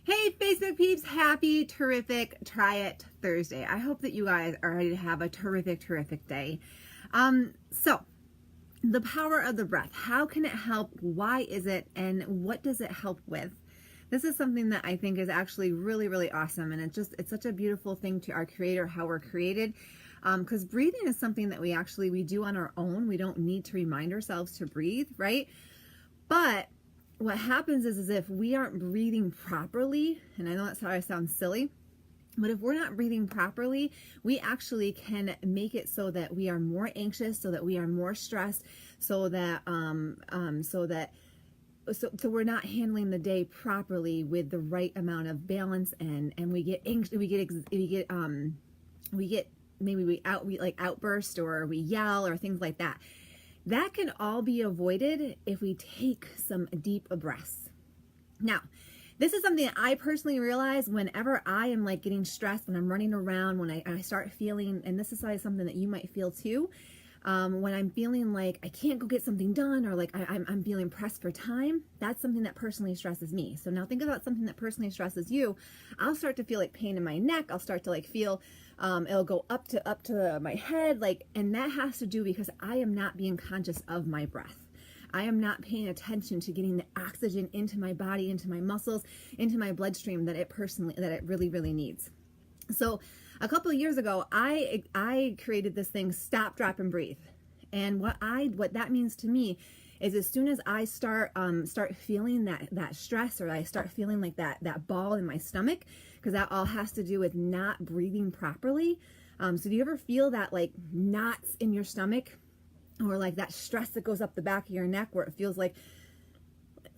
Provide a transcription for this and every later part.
Hey Facebook peeps, happy terrific Try It Thursday. I hope that you guys are ready to have a terrific day. So the power of the breath, how can it help? Why is it? And what does it help with? This is something that I think is actually really awesome, and it's such a beautiful thing to our creator, how we're created. Because breathing is something that we do on our own. We don't need to remind ourselves to breathe, right? But what happens is if we aren't breathing properly, and I know that's how I sound silly, but if we're not breathing properly, we actually can make it so that we are more anxious, so that we are more stressed, so we're not handling the day properly with the right amount of balance, and we get anxious, we outburst, or we yell, or things like that. That can all be avoided if we take some deep breaths. Now, this is something that I personally realize whenever I am like getting stressed, when I'm running around, when I start feeling, and this is probably something that you might feel too, when I'm feeling like I can't go get something done, or like I'm feeling pressed for time, that's something that personally stresses me. So now think about something that personally stresses you. I'll start to feel like pain in my neck. I'll start to like feel, it'll go up to my head, like, and that has to do because I am not being conscious of my breath. I am not paying attention to getting the oxygen into my body, into my muscles, into my bloodstream that it really needs. So a couple of years ago, I created this thing, Stop, Drop, and Breathe. And what that means to me is as soon as I start feeling that stress, or I start feeling like that ball in my stomach, because that all has to do with not breathing properly. So do you ever feel that like knots in your stomach, or like that stress that goes up the back of your neck, where it feels like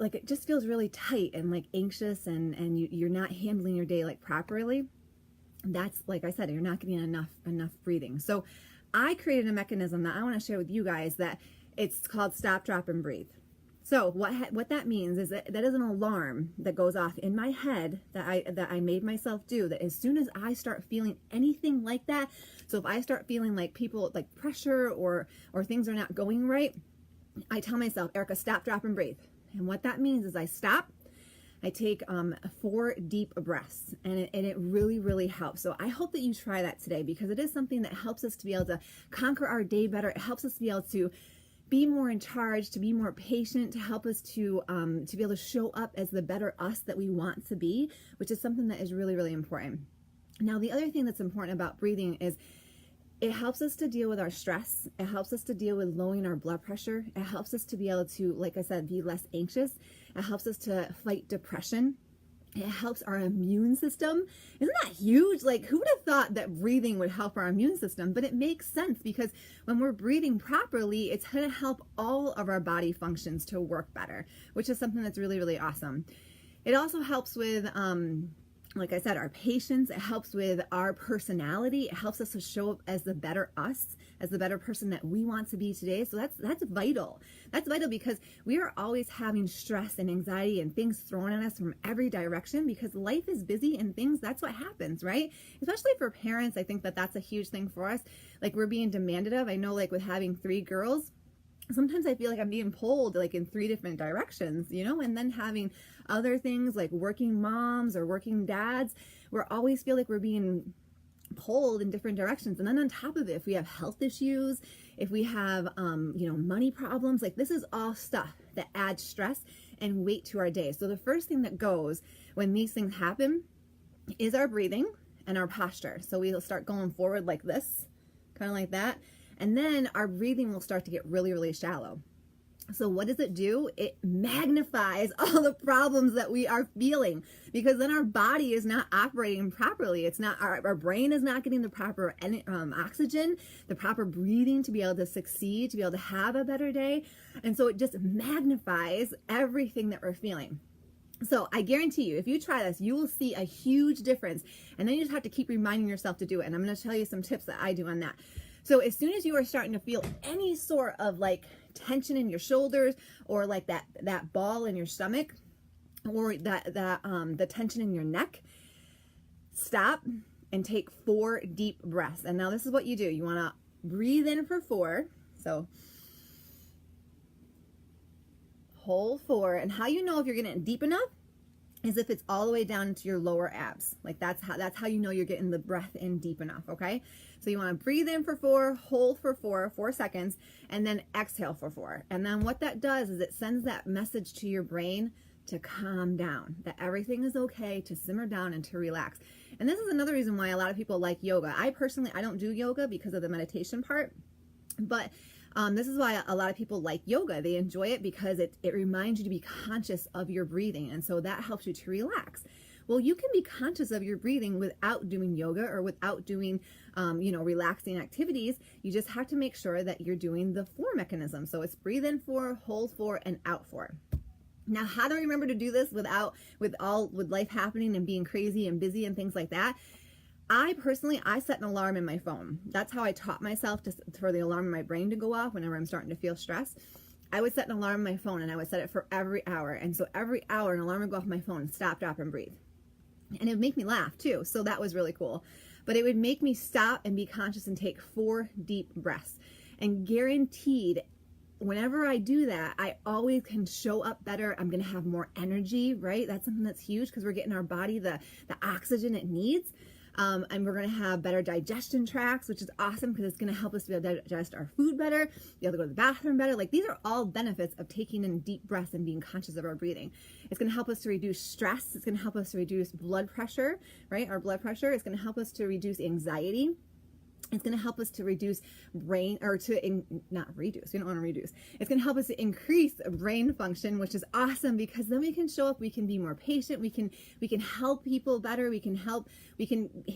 it just feels really tight and like anxious, and you're not handling your day like properly? That's, like I said, you're not getting enough breathing. So I created a mechanism that I want to share with you guys, that it's called Stop, Drop, and Breathe. So what that means is that is an alarm that goes off in my head that I made myself do, that as soon as I start feeling anything like that, so if I start feeling like people, like pressure, or things are not going right, I tell myself, Erica, stop, drop, and breathe. And what that means is I stop, I take 4 deep breaths, and it really helps. So I hope that you try that today, because it is something that helps us to be able to conquer our day better. It helps us to be able to be more in charge, to be more patient, to help us to be able to show up as the better us that we want to be, which is something that is really important. Now, the other thing that's important about breathing is it helps us to deal with our stress. It helps us to deal with lowering our blood pressure. It helps us to be able to, like I said, be less anxious. It helps us to fight depression. It helps our immune system. Isn't that huge? Like, who would have thought that breathing would help our immune system? But it makes sense, because when we're breathing properly, it's going to help all of our body functions to work better, which is something that's really awesome. It also helps with, like I said, our patience. It helps with our personality. It helps us to show up as the better us, as the better person that we want to be today. So that's vital. That's vital, because we are always having stress and anxiety and things thrown at us from every direction, because life is busy and things, that's what happens, right? Especially for parents, I think that that's a huge thing for us. Like, we're being demanded of. I know, like with having 3 girls, sometimes I feel like I'm being pulled like in 3 different directions, and then having other things like working moms or working dads, we always feel like we're being pulled in different directions. And then on top of it, if we have health issues, if we have, money problems, like this is all stuff that adds stress and weight to our day. So the first thing that goes when these things happen is our breathing and our posture. So we'll start going forward like this, kind of like that. And then our breathing will start to get really shallow. So what does it do? It magnifies all the problems that we are feeling, because then our body is not operating properly. It's not, our brain is not getting the proper oxygen, the proper breathing to be able to succeed, to be able to have a better day. And so it just magnifies everything that we're feeling. So I guarantee you, if you try this, you will see a huge difference. And then you just have to keep reminding yourself to do it. And I'm going to tell you some tips that I do on that. So as soon as you are starting to feel any sort of like tension in your shoulders, or like that ball in your stomach, or the tension in your neck, stop and take 4 deep breaths. And now this is what you do. You want to breathe in for 4. So hold 4. And how you know if you're getting it deep enough as if it's all the way down into your lower abs. Like that's how you know you're getting the breath in deep enough, okay? So you want to breathe in for 4, hold for 4 seconds, and then exhale for 4. And then what that does is it sends that message to your brain to calm down, that everything is okay, to simmer down and to relax. And this is another reason why a lot of people like yoga. I don't do yoga because of the meditation part, but this is why a lot of people like yoga. They enjoy it because it reminds you to be conscious of your breathing. And so that helps you to relax. Well, you can be conscious of your breathing without doing yoga or without doing, relaxing activities. You just have to make sure that you're doing the 4 mechanism. So it's breathe in 4, hold 4, and out 4. Now, how do I remember to do this with life happening and being crazy and busy and things like that? I set an alarm in my phone. That's how I taught myself for the alarm in my brain to go off whenever I'm starting to feel stressed. I would set an alarm in my phone, and I would set it for every hour. And so every hour, an alarm would go off my phone, stop, drop, and breathe. And it would make me laugh too. So that was really cool. But it would make me stop and be conscious and take 4 deep breaths. And guaranteed, whenever I do that, I always can show up better. I'm going to have more energy, right? That's something that's huge because we're getting our body the oxygen it needs. And we're going to have better digestion tracts, which is awesome because it's going to help us to be able to digest our food better, be able to go to the bathroom better. Like, these are all benefits of taking in deep breaths and being conscious of our breathing. It's going to help us to reduce stress. It's going to help us to reduce blood pressure, right? Our blood pressure. It's going to help us to reduce anxiety. It's going to help us to reduce not reduce. We don't want to reduce. It's going to help us to increase brain function, which is awesome because then we can show up. We can be more patient. We can help people better. We can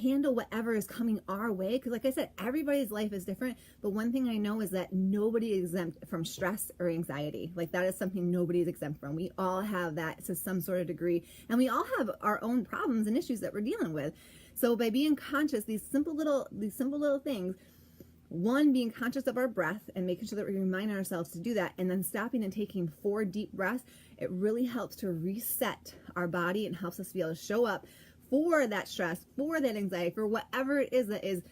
handle whatever is coming our way. Because like I said, everybody's life is different. But one thing I know is that nobody is exempt from stress or anxiety. Like, that is something nobody is exempt from. We all have that to some sort of degree. And we all have our own problems and issues that we're dealing with. So by being conscious, these simple little things, one, being conscious of our breath and making sure that we remind ourselves to do that, and then stopping and taking 4 deep breaths, it really helps to reset our body and helps us to be able to show up for that stress, for that anxiety, for whatever it is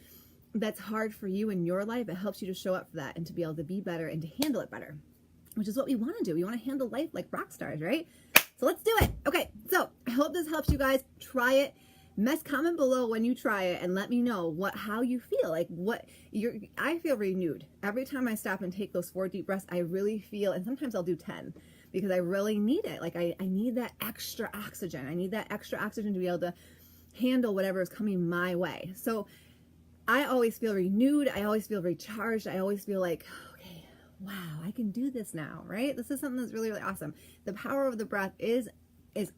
that's hard for you in your life. It helps you to show up for that and to be able to be better and to handle it better, which is what we want to do. We want to handle life like rock stars, right? So let's do it. Okay, so I hope this helps you guys. Try it. Comment below when you try it and let me know how you feel. I feel renewed. Every time I stop and take those 4 deep breaths, I really feel, and sometimes I'll do 10 because I really need it. Like, I need that extra oxygen. I need that extra oxygen to be able to handle whatever is coming my way. So I always feel renewed. I always feel recharged. I always feel like, okay, wow, I can do this now, right? This is something that's really, really awesome. The power of the breath is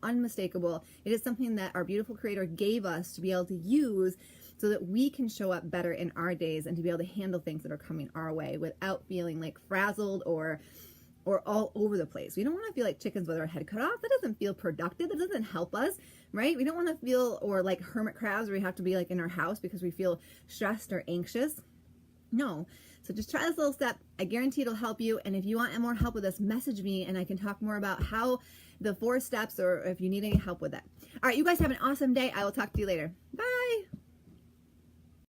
unmistakable. It is something that our beautiful Creator gave us to be able to use so that we can show up better in our days and to be able to handle things that are coming our way without feeling like frazzled or all over the place. We don't want to feel like chickens with our head cut off. That doesn't feel productive. That doesn't help us, right? We don't want to feel or like hermit crabs where we have to be like in our house because we feel stressed or anxious. No. So just try this little step. I guarantee it'll help you. And if you want more help with this, message me and I can talk more about how the 4 steps or if you need any help with that. All right, you guys have an awesome day. I will talk to you later. Bye.